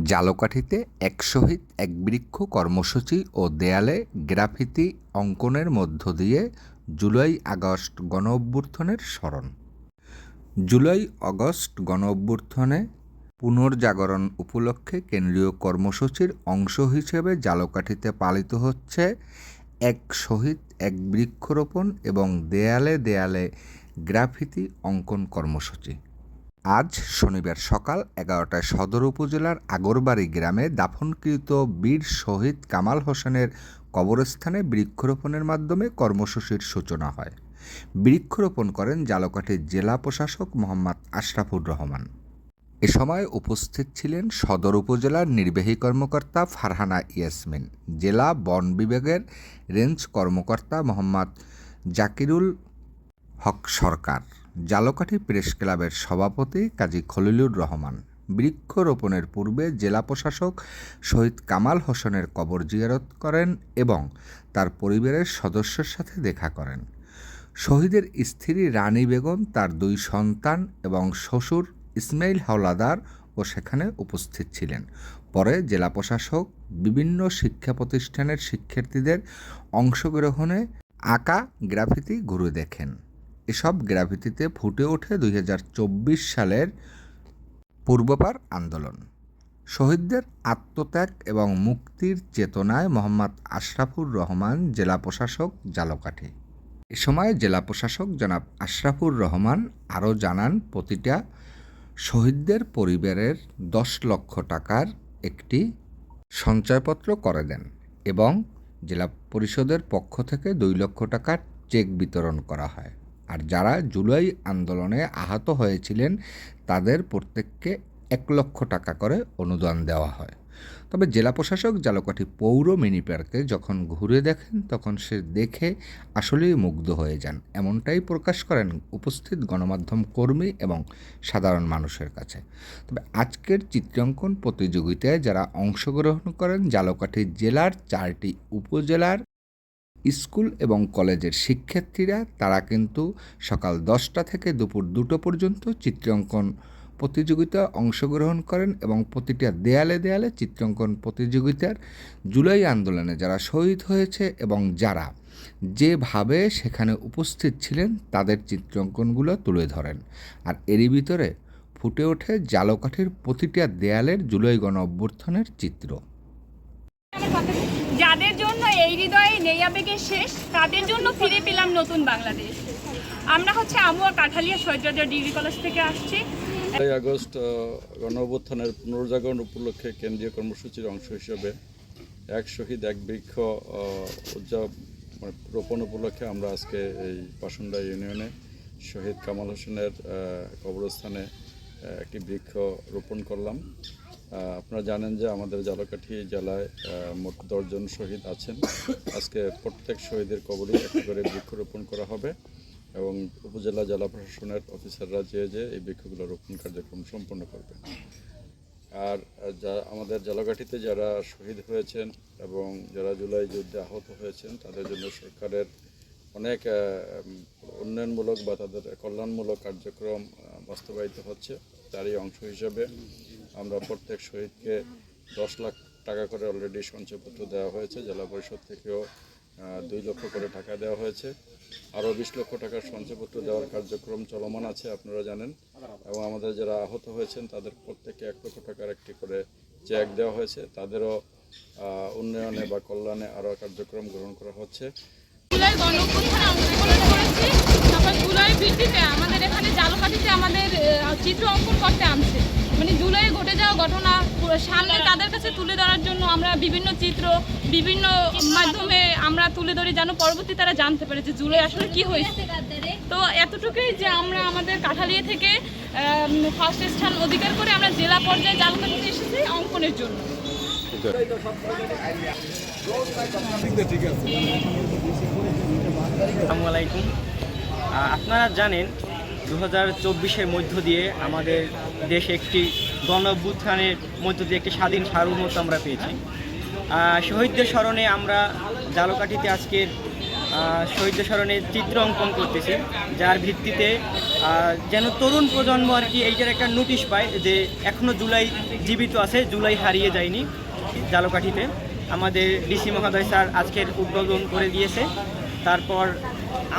ঝালকাঠিতে এক শহীদ এক বৃক্ষ কর্মসূচি ও দেয়ালে গ্রাফিতি অঙ্কনের মধ্য দিয়ে জুলাই আগস্ট গণঅভ্যুত্থানের স্মরণ। জুলাই আগস্ট গণঅভ্যুত্থানে পুনর্জাগরণ উপলক্ষে কেন্দ্রীয় কর্মসূচির অংশ হিসেবে ঝালকাঠিতে পালিত হচ্ছে এক শহীদ এক বৃক্ষরোপণ এবং দেয়ালে দেয়ালে গ্রাফিতি অঙ্কন কর্মসূচি। আজ শনিবার সকাল 11টায় সদর উপজেলার আগরবাড়ি গ্রামে দাফনকৃত বীর শহীদ কামাল হোসেনের কবরস্থানে বৃক্ষরোপণের মাধ্যমে কর্মসূচির সূচনা হয়। বৃক্ষরোপণ করেন ঝালকাঠির জেলা প্রশাসক মোহাম্মদ আশরাফুর রহমান। এ সময় উপস্থিত ছিলেন সদর উপজেলার নির্বাহী কর্মকর্তা ফারহানা ইয়াসমিন, জেলা বন বিভাগের রেঞ্জ কর্মকর্তা মোহাম্মদ জাকিরুল হক সরকার, ঝালকাঠি প্রেস ক্লাবের সভাপতি কাজী খলিলুর রহমান। বৃক্ষরোপণের পূর্বে জেলা প্রশাসক শহীদ কামাল হোসেনের কবর জিয়ারত করেন এবং তার পরিবারের সদস্যের সাথে দেখা করেন। শহীদের স্ত্রী রানী বেগম, তার 2 সন্তান এবং শ্বশুর ইসমাইল হাওলাদার ও সেখানে উপস্থিত ছিলেন। পরে জেলা প্রশাসক বিভিন্ন শিক্ষা প্রতিষ্ঠানের শিক্ষার্থীদের অংশগ্রহণে আঁকা গ্রাফিতি ঘুরে দেখেন। এসব গ্রাফিতিতে ফুটে ওঠে 2024 সালের পূর্বপার আন্দোলন, শহীদদের আত্মত্যাগ এবং মুক্তির চেতনায় মোহাম্মদ আশরাফুর রহমান, জেলা প্রশাসক, ঝালকাঠি। এ সময় জেলা প্রশাসক জনাব আশরাফুর রহমান আরও জানান, প্রতিটা শহীদদের পরিবারের 10 লক্ষ টাকার একটি সঞ্চয়পত্র করে দেন এবং জেলা পরিষদের পক্ষ থেকে 2 লক্ষ টাকার চেক বিতরণ করা হয়। আর যারা জুলাই আন্দোলনে আহত হয়েছিলেন তাদের প্রত্যেককে 1 লক্ষ টাকা করে অনুদান দেওয়া হয়। তবে জেলা প্রশাসক ঝালকাঠি পৌর মিনি পার্কে যখন ঘুরে দেখেন তখন সে দেখে আসলেই মুগ্ধ হয়ে যান, এমনটাই প্রকাশ করেন উপস্থিত গণমাধ্যম কর্মী এবং সাধারণ মানুষের কাছে। তবে আজকের চিত্রাঙ্কন প্রতিযোগিতায় যারা অংশগ্রহণ করেন ঝালকাঠি জেলার 4টি উপজেলার স্কুল এবং কলেজের শিক্ষার্থীরা, তারা কিন্তু সকাল 10টা থেকে দুপুর 2টো পর্যন্ত চিত্রাঙ্কন প্রতিযোগিতা অংশগ্রহণ করেন এবং প্রতিটা দেয়ালে দেয়ালে চিত্রাঙ্কন প্রতিযোগিতার জুলাই আন্দোলনে যারা শহীদ হয়েছে এবং যারা যেভাবে সেখানে উপস্থিত ছিলেন তাদের চিত্রাঙ্কনগুলো তুলে ধরেন। আর এরই ভিতরে ফুটে ওঠে ঝালকাঠির প্রতিটা দেয়ালের জুলাই গণ অভ্যুত্থানের চিত্র। যাদের জন্য এই হৃদয়ে নেই আবেগের শেষ, তাদের জন্য ফিরে পেলাম নতুন বাংলাদেশ। আমরা হচ্ছে আমুয়া কাঠালিয়া শহীদ রাজা ডিগ্রি কলেজ থেকে আসছি। 5 আগস্ট গণ অভ্যুত্থানের পুনর্জাগরণ উপলক্ষে কেন্দ্রীয় কর্মসূচির অংশ হিসেবে এক শহীদ এক বৃক্ষ রোপণ উপলক্ষে আমরা আজকে এই পাশুন্ডা ইউনিয়নে শহীদ কামাল হোসেনের কবরস্থানে একটি বৃক্ষ রোপণ করলাম। আপনারা জানেন যে আমাদের ঝালকাঠি জেলায় মোট 10 জন শহীদ আছেন। আজকে প্রত্যেক শহীদের কবরে একটি করে বৃক্ষরোপণ করা হবে এবং উপজেলা জেলা প্রশাসনের অফিসাররা যে এই বৃক্ষগুলো রোপণ কার্যক্রম সম্পন্ন করবে। আর আমাদের ঝালকাঠিতে যারা শহীদ হয়েছেন এবং যারা জুলাই যুদ্ধে আহত হয়েছেন তাদের জন্য সরকারের অনেক উন্নয়নমূলক বা তাদের কল্যাণমূলক কার্যক্রম বাস্তবায়িত হচ্ছে। তারই অংশ হিসেবে আমরা প্রত্যেক শহীদকে 10 লাখ টাকা করে অলরেডি সঞ্চয়পত্র দেওয়া হয়েছে। জেলা পরিষদ থেকেও 2 লক্ষ করে টাকা দেওয়া হয়েছে। আরও 20 লক্ষ টাকার সঞ্চয়পত্র দেওয়ার কার্যক্রম চলমান আছে, আপনারা জানেন। এবং আমাদের যারা আহত হয়েছেন তাদের প্রত্যেকে 1 লক্ষ টাকার একটি করে চেক দেওয়া হয়েছে। তাদেরও উন্নয়নে বা কল্যাণে আরও কার্যক্রম গ্রহণ করা হচ্ছে। জুলাই গণঅভ্যুত্থানে অংশগ্রহণ করেছি। তারপর জুলাই ভিত্তিতে আমাদের এখানে ঝালকাঠিতে আমাদের চিত্র অঙ্কন করতে আনছে, মানে জুলাই ঘটে যাওয়া ঘটনা সামনে তাদের কাছে তুলে ধরার জন্য আমরা বিভিন্ন চিত্র বিভিন্ন মাধ্যমে আমরা তুলে ধরি, যেন পরবর্তী তারা জানতে পারে যে জুলাই আসলে কি হয়েছে। তো এতটুকুই যে আমরা আমাদের কাঠালিয়া থেকে ফার্স্ট স্থান অধিকার করে আমরা জেলা পর্যায়ে ঝালকাঠিতে এসেছি অঙ্কনের জন্য। আসসালামু আলাইকুম। আপনারা জানেন 2024-এর মধ্য দিয়ে আমাদের দেশে একটি গণ অভ্যুত্থানের মধ্য দিয়ে একটি স্বাধীন সার্বভৌমত্ব আমরা পেয়েছি। শহীদদের স্মরণে আমরা ঝালকাঠিতে আজকের শহীদদের স্মরণে চিত্র অঙ্কন করতেছি, যার ভিত্তিতে যেন তরুণ প্রজন্ম আর কি এইটার একটা নোটিশ পায় যে এখনও জুলাই জীবিত আছে, জুলাই হারিয়ে যায়নি। জালকাঠিতে আমাদের ডিসি মহোদয় স্যার আজকের উদ্বোধন করে দিয়েছে। তারপর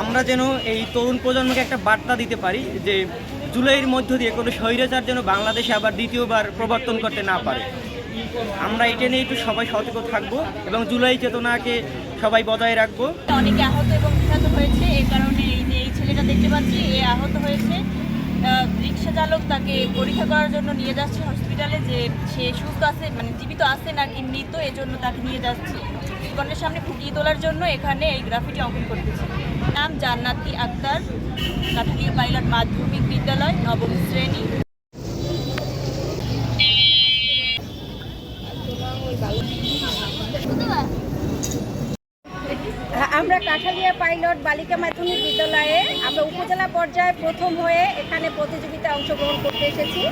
আমরা যেন এই তরুণ প্রজন্মকে একটা বার্তা দিতে পারি যে জুলাইয়ের মধ্য দিয়ে কোনো স্বৈরাচার যেন বাংলাদেশে আবার দ্বিতীয়বার প্রবর্তন করতে না পারে। আমরা এটা নিয়ে একটু সবাই সতর্ক থাকবো এবং জুলাই চেতনাকে সবাই বজায় রাখবো। অনেকে আহত এবং নিহত হয়েছে, এই কারণে এই ছেলেটা দেখতে পাচ্ছি এ আহত হয়েছে। রিক্সা চালক তাকে পরীক্ষা করার জন্য নিয়ে যাচ্ছে হসপিটালে যে সে সুস্থ আছে, মানে জীবিত আছে নাকি মৃত, এজন্য তাকে নিয়ে যাচ্ছে। জীবনের সামনে ফুটিয়ে তোলার জন্য এখানে এই গ্রাফিটি অঙ্কন করতেছে। নাম জান্নাতি আক্তার, কাঠালিয়া পাইলট মাধ্যমিক বিদ্যালয়, 9ম শ্রেণী। আমরা কাঠালিয়া পাইলট বালিকা মাধ্যমিক বিদ্যালয়ে আমরা উপজেলা পর্যায়ে প্রথম হয়ে এখানে প্রতিযোগিতায় অংশগ্রহণ করতে এসেছি।